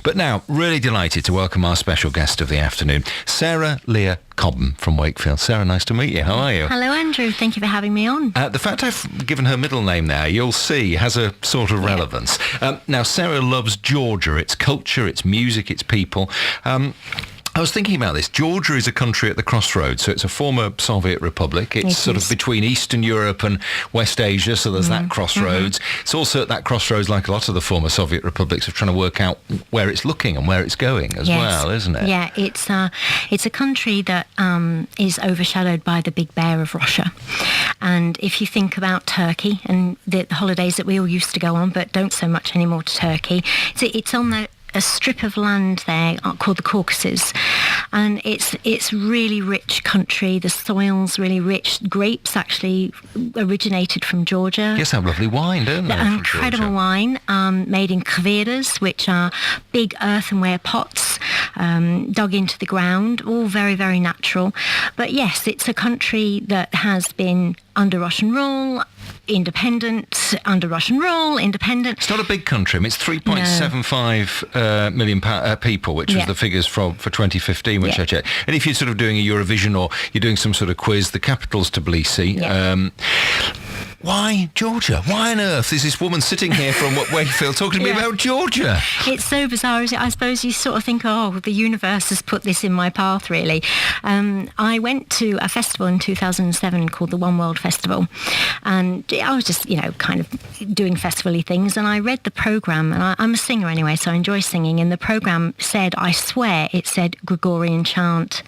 But now, really delighted to welcome our special guest of the afternoon, Sarah Leah Cobham from Wakefield. Sarah, nice to meet you. How are you? Hello, Andrew. Thank you for having me on. The fact I've given her middle name there, you'll see, has a sort of relevance. Now, Sarah loves Georgia, its culture, its music, its people. I was thinking about this. Georgia is a country at the crossroads, so it's a former Soviet republic. It's sort of between Eastern Europe and West Asia, so there's that crossroads. It's also at that crossroads, like a lot of the former Soviet republics, of trying to work out where it's looking and where it's going as well, isn't it? Yeah, it's a country that is overshadowed by the big bear of Russia. And if you think about Turkey and the holidays that we all used to go on, but don't so much anymore to Turkey, it's on a strip of land there called the Caucasus, and it's really rich country. The soil's really rich. Grapes actually originated from Georgia. Yes, have lovely wine, don't they? Incredible wine made in kveras, which are big earthenware pots dug into the ground, all very, very natural. But yes, it's a country that has been under Russian rule, independent, under Russian rule, independent. It's not a big country. I mean, it's 3.75 million people, which was the figures for 2015, which I checked. And if you're sort of doing a Eurovision or you're doing some sort of quiz, the capital's Tbilisi. Yeah. Why Georgia? Why on earth is this woman sitting here from Wakefield talking to me about Georgia? It's so bizarre, is it? I suppose you sort of think, the universe has put this in my path, really. I went to a festival in 2007 called the One World Festival, and I was just, kind of doing festival-y things, and I read the programme, and I'm a singer anyway, so I enjoy singing, and the programme said, I swear, it said Gregorian chant.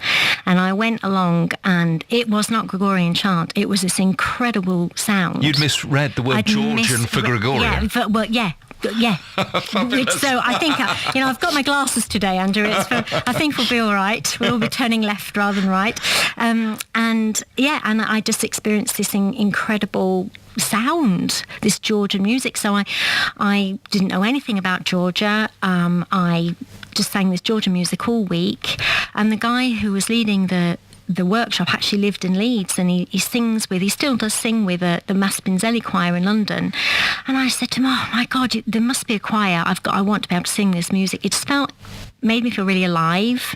And I went along, and it was not Gregorian chant, it was this incredible sound. You'd misread the word Georgian for Gregorian. Yeah. Which, so I think, I've got my glasses today, Andrew. I think we'll be all right. We'll be turning left rather than right. And I just experienced this incredible sound, this Georgian music. So I didn't know anything about Georgia. I just sang this Georgian music all week. And the guy who was leading the workshop actually lived in Leeds, and he still does sing with the Maspinzelli choir in London. And I said to him, oh my God, there must be a choir. I want to be able to sing this music. It just made me feel really alive.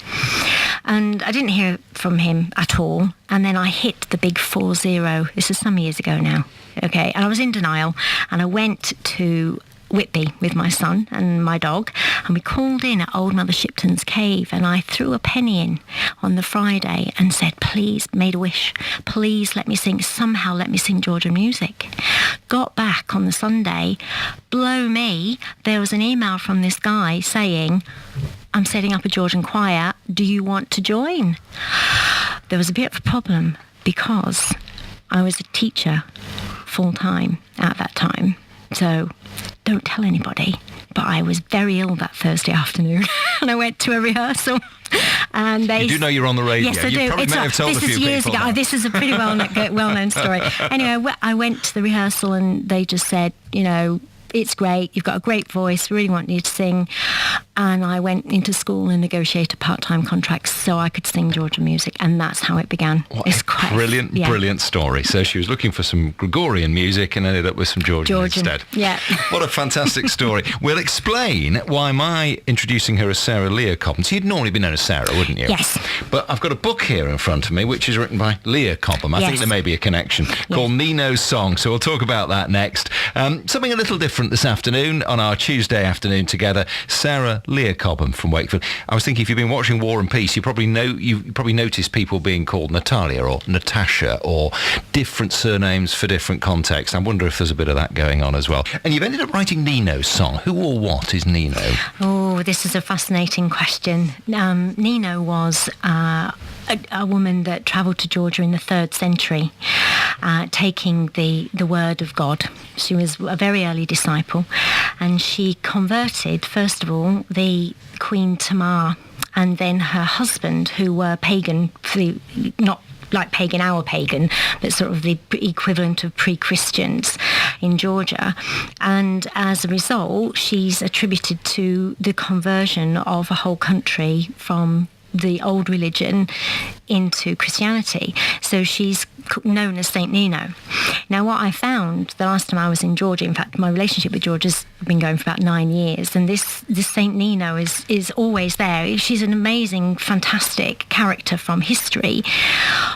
And I didn't hear from him at all. And then I hit the big 4-0. This is some years ago now. Okay. And I was in denial, and I went to Whitby with my son and my dog, and we called in at Old Mother Shipton's cave, and I threw a penny in on the Friday and said, please, made a wish, please let me sing Georgian music. Got back on the Sunday, blow me, there was an email from this guy saying, I'm setting up a Georgian choir, do you want to join? There was a bit of a problem because I was a teacher full-time at that time. So don't tell anybody, but I was very ill that Thursday afternoon and I went to a rehearsal. And you do know you're on the radio. Yes, I do. Probably may have told this a few is years people ago. This is a pretty well-known story. Anyway, I went to the rehearsal and they just said, it's great, you've got a great voice, really want you to sing. And I went into school and negotiated part-time contracts so I could sing Georgian music, and that's how it began. It's quite brilliant story. So she was looking for some Gregorian music and ended up with some Georgian instead. Yeah. What a fantastic story. We'll explain why am I introducing her as Sarah Leah Cobham. So you'd normally be known as Sarah, wouldn't you? Yes. But I've got a book here in front of me which is written by Leah Cobham. I think there may be a connection called Ninos Song. So we'll talk about that next. Something a little different this afternoon on our Tuesday afternoon together. Sarah Leah Cobham from Wakefield. I was thinking, if you've been watching War and Peace, you probably noticed people being called Natalia or Natasha or different surnames for different contexts. I wonder if there's a bit of that going on as well. And you've ended up writing Ninos Song. Who or what is Nino? Oh, this is a fascinating question. Nino was a woman that travelled to Georgia in the 3rd century, taking the word of God. She was a very early disciple, and she converted, first of all, the Queen Tamar, and then her husband, who were pagan, not like pagan, our pagan, but sort of the equivalent of pre-Christians in Georgia. And as a result, she's attributed to the conversion of a whole country from the old religion into Christianity. So she's known as Saint Nino. Now, what I found the last time I was in Georgia, in fact, my relationship with Georgia's been going for about 9 years, and this Saint Nino is always there. She's an amazing, fantastic character from history,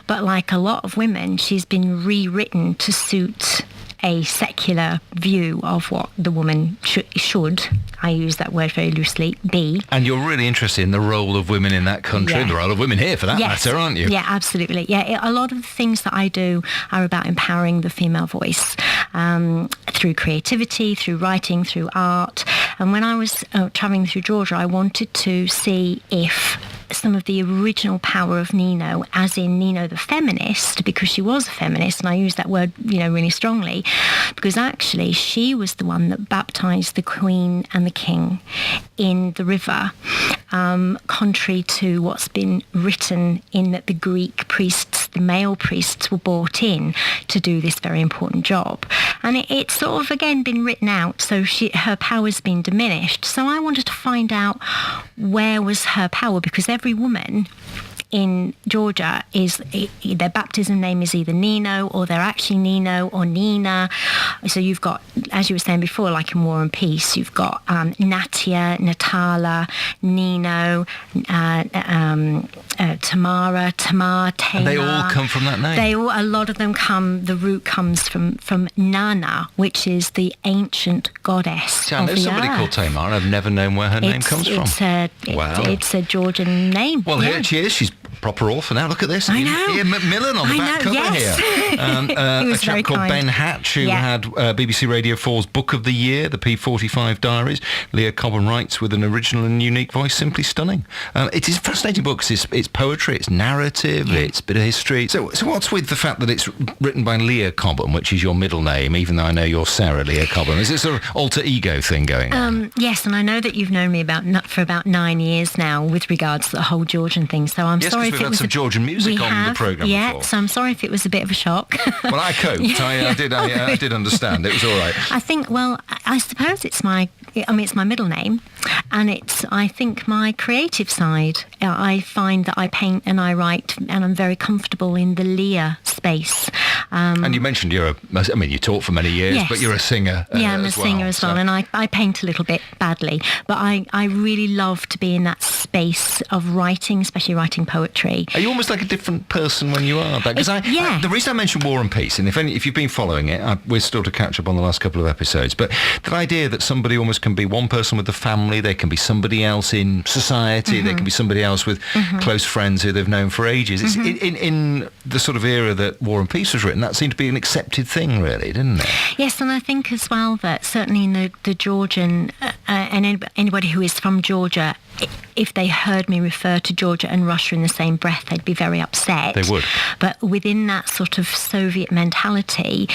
but like a lot of women, she's been rewritten to suit a secular view of what the woman should, I use that word very loosely, be. And you're really interested in the role of women in that country, and the role of women here for that matter, aren't you? Yeah, absolutely. Yeah, a lot of the things that I do are about empowering the female voice through creativity, through writing, through art. And when I was travelling through Georgia, I wanted to see if some of the original power of Nino, as in Nino the feminist, because she was a feminist, and I use that word, really strongly, because actually she was the one that baptised the Queen and the King in the river, contrary to what's been written in that the Greek priests, the male priests, were brought in to do this very important job. And it's sort of, again, been written out, so her power's been diminished. So I wanted to find out where was her power, because every woman in Georgia their baptism name is either Nino, or they're actually Nino or Nina. So you've got, as you were saying before, like in War and Peace, you've got Natia, Natala, Nino, Tamara, Tamar, Tamar. And they all come from that name? A lot of them the root comes from Nana, which is the ancient goddess I know somebody called Tamar, and I've never known where her name comes from. It's a Georgian name. Well, here she is. She's proper author now. Look at this. I know. Ian Macmillan on the back cover here. A chap called Ben Hatch, who had BBC Radio 4's Book of the Year, the P45 Diaries. Leah Cobham writes with an original and unique voice, simply stunning. It is a fascinating book. It's poetry, it's narrative, it's a bit of history. So what's with the fact that it's written by Leah Cobham, which is your middle name, even though I know you're Sarah Leah Cobham? Is it sort of alter ego thing going on? Yes, and I know that you've known me for about 9 years now with regards to the whole Georgian thing, so I'm sorry if it was... We've had some Georgian music on the programme before. So I'm sorry if it was a bit of a shock. Well, I coped. I did understand. It was all right. I think, I suppose it's my middle name, and it's, I think, my creative side. I find that I paint and I write, and I'm very comfortable in the Leah space. And you mentioned you taught for many years, but you're a singer I'm a singer as well, and I paint a little bit badly, but I really love to be in that space of writing, especially writing poetry. Are you almost like a different person when you are that? Because the reason I mentioned War and Peace, and if you've been following it, we're still to catch up on the last couple of episodes, but that idea that somebody almost can be one person with the family, they can be somebody else in society, they can be somebody else with close friends who they've known for ages. It's in the sort of era that War and Peace was written, that seemed to be an accepted thing, really, didn't it? Yes, and I think as well that certainly in the Georgian, and anybody who is from Georgia, if they heard me refer to Georgia and Russia in the same breath, they'd be very upset. They would. But within that sort of Soviet mentality,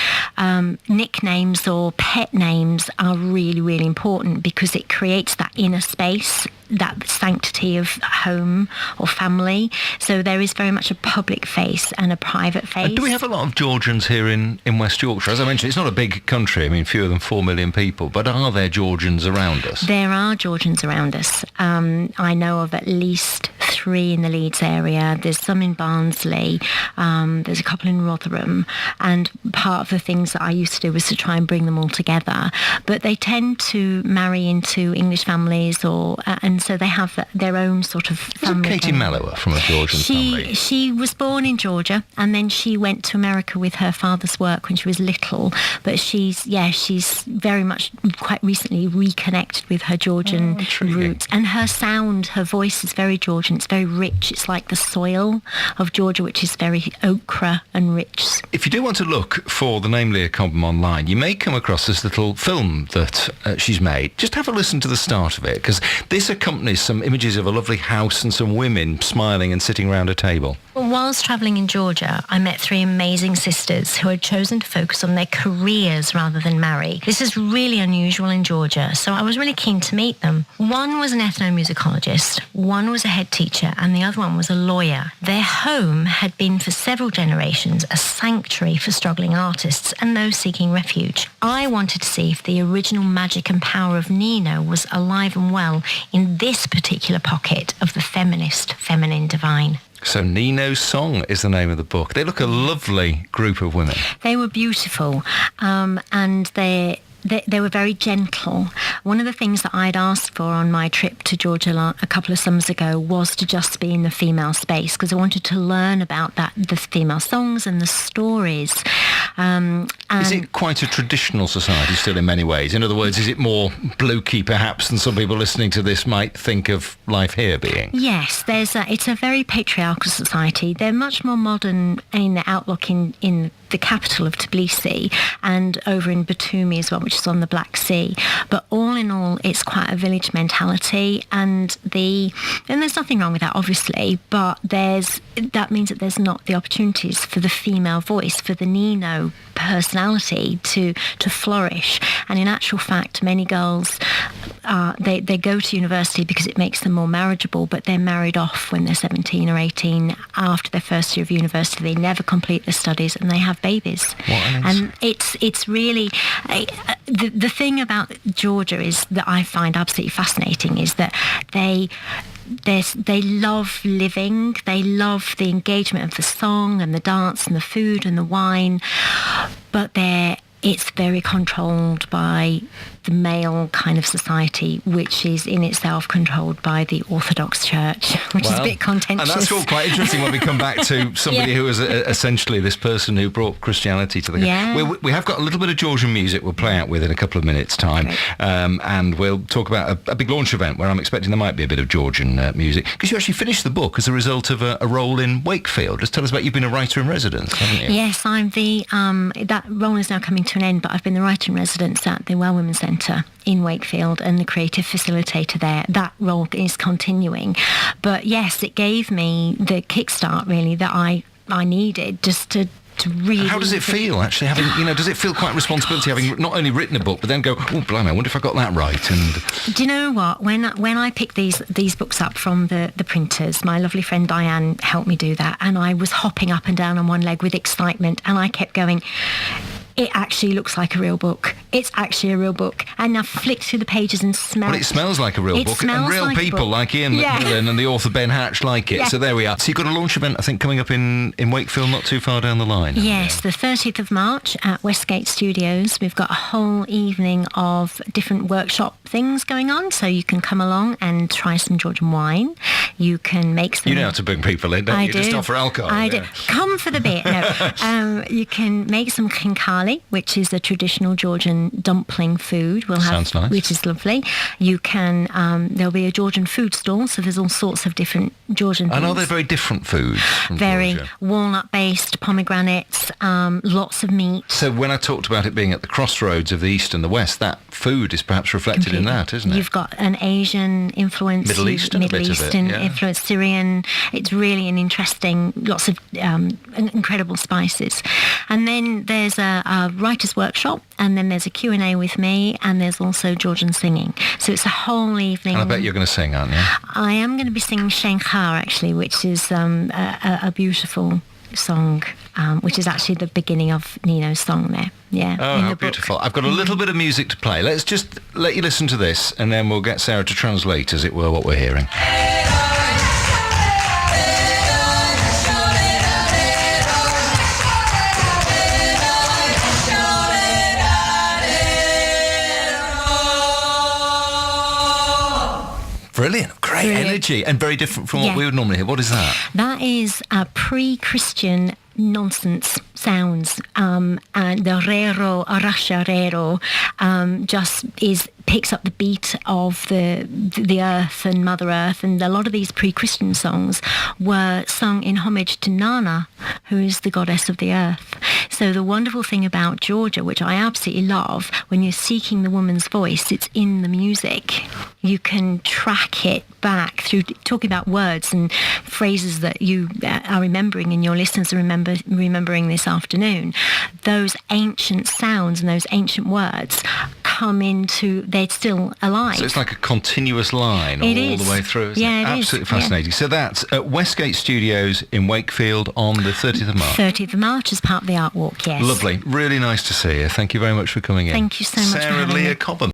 nicknames or pet names are really, really important, because it creates that inner space, that sanctity of home or family. So there is very much a public face and a private face. Do we have a lot of Georgians here in West Yorkshire? As I mentioned, it's not a big country. Fewer than 4 million people. But are there Georgians around us? There are Georgians around us. I know of at least 3 in the Leeds area. There's some in Barnsley. There's a couple in Rotherham. And part of the things that I used to do was to try and bring them all together. But they tend to marry into English families, and so they have their own sort of family. Isn't Katie Mellower from a Georgian family? She was born in Georgia, and then she went to America with her father's work when she was little. But she's very much quite recently reconnected with her Georgian roots. And her sound, her voice is very Georgian. It's very rich. It's like the soil of Georgia, which is very ochre and rich. If you do want to look for the name Leah Cobham online, you may come across this little film that she's made. Just have a listen to the start of it, because this accompanies some images of a lovely house and some women smiling and sitting around a table. Whilst travelling in Georgia, I met 3 amazing sisters who had chosen to focus on their careers rather than marry. This is really unusual in Georgia, so I was really keen to meet them. One was an ethnomusicologist, one was a head teacher teacher, and the other one was a lawyer. Their home had been for several generations a sanctuary for struggling artists and those seeking refuge. I wanted to see if the original magic and power of Nino was alive and well in this particular pocket of the feminist, feminine divine. So Ninos Song is the name of the book. They look a lovely group of women. They were beautiful, and they were very gentle. One of the things that I'd asked for on my trip to Georgia a couple of summers ago was to just be in the female space, because I wanted to learn about the female songs and the stories. Is it quite a traditional society still in many ways? In other words, is it more blokey perhaps than some people listening to this might think of life here being? Yes, it's a very patriarchal society. They're much more modern in their outlook in the capital of Tbilisi and over in Batumi as well, which is on the Black Sea. But all in all, it's quite a village mentality, and there's nothing wrong with that, obviously, but that means that there's not the opportunities for the female voice, for the Nino personality to flourish. And in actual fact, many girls, they go to university because it makes them more marriageable, but they're married off when they're 17 or 18. After their first year of university, they never complete their studies and they have babies. And it's really the thing about Georgia is that I find absolutely fascinating is that they love living, they love the engagement of the song and the dance and the food and the wine, but it's very controlled by the male kind of society, which is in itself controlled by the Orthodox Church, which is a bit contentious. And that's all quite interesting when we come back to somebody who was essentially this person who brought Christianity to the country. We have got a little bit of Georgian music we'll play out with in a couple of minutes' time, and we'll talk about a big launch event where I'm expecting there might be a bit of Georgian music, because you actually finished the book as a result of a role in Wakefield. Just tell us about, you've been a writer-in-residence, haven't you? Yes, I'm that role is now coming to an end, but I've been the writer-in-residence at the Well Women's Centre in Wakefield and the creative facilitator there. That role is continuing. But yes, it gave me the kickstart really that I needed just to really... How does it feel actually having, does it feel quite responsibility having not only written a book but then go, oh blimey, I wonder if I got that right? And do you know what, when I picked these books up from the printers, my lovely friend Diane helped me do that, and I was hopping up and down on one leg with excitement, and I kept going, it actually looks like a real book. It's actually a real book. And I flicked through the pages and smelled... Well, it smells like a real book. And real people like Ian McMillan and the author Ben Hatch like it. Yeah. So there we are. So you've got a launch event, I think, coming up in Wakefield, not too far down the line. Yes, the 30th of March at Westgate Studios. We've got a whole evening of different workshop things going on. So you can come along and try some Georgian wine. You can make some... You know how to bring people in, don't you? Just offer alcohol. I do. Come for the beer. No. You can make some khinkali, which is a traditional Georgian dumpling food. Sounds nice. Which is lovely. You can, there'll be a Georgian food stall, so there's all sorts of different Georgian things. I know they're very different foods from very Georgia. Walnut-based, pomegranates, lots of meat. So when I talked about it being at the crossroads of the East and the West, that food is perhaps reflected in that, isn't it? You've got an Asian influence, Middle Eastern influence, Syrian. It's really an interesting, lots of incredible spices. And then there's a writer's workshop, and then there's a Q&A with me, and there's also Georgian singing. So it's a whole evening. And I bet you're going to sing, aren't you? I am going to be singing Shenkar, actually, which is a beautiful song, which is actually the beginning of Nino's song there. Yeah. Oh, how beautiful. I've got a little bit of music to play. Let's just let you listen to this, and then we'll get Sarah to translate, as it were, what we're hearing. Brilliant. Great energy, and very different from what we would normally hear. What is that? That is a pre-Christian nonsense sounds, and the rero, arasha rero, just picks up the beat of the earth and Mother Earth, and a lot of these pre-Christian songs were sung in homage to Nana, who is the goddess of the earth. So the wonderful thing about Georgia, which I absolutely love, when you're seeking the woman's voice, it's in the music. You can track it back through talking about words and phrases that you are remembering and your listeners are remembering this afternoon. Those ancient sounds and those ancient words come into, they're still alive. So it's like a continuous line all the way through, isn't it? Absolutely fascinating. Yeah. So that's at Westgate Studios in Wakefield on the 30th of March. 30th of March as part of the Art Walk, yes. Lovely. Really nice to see you. Thank you very much for coming in. Thank you so much for having me. Leah Cobham.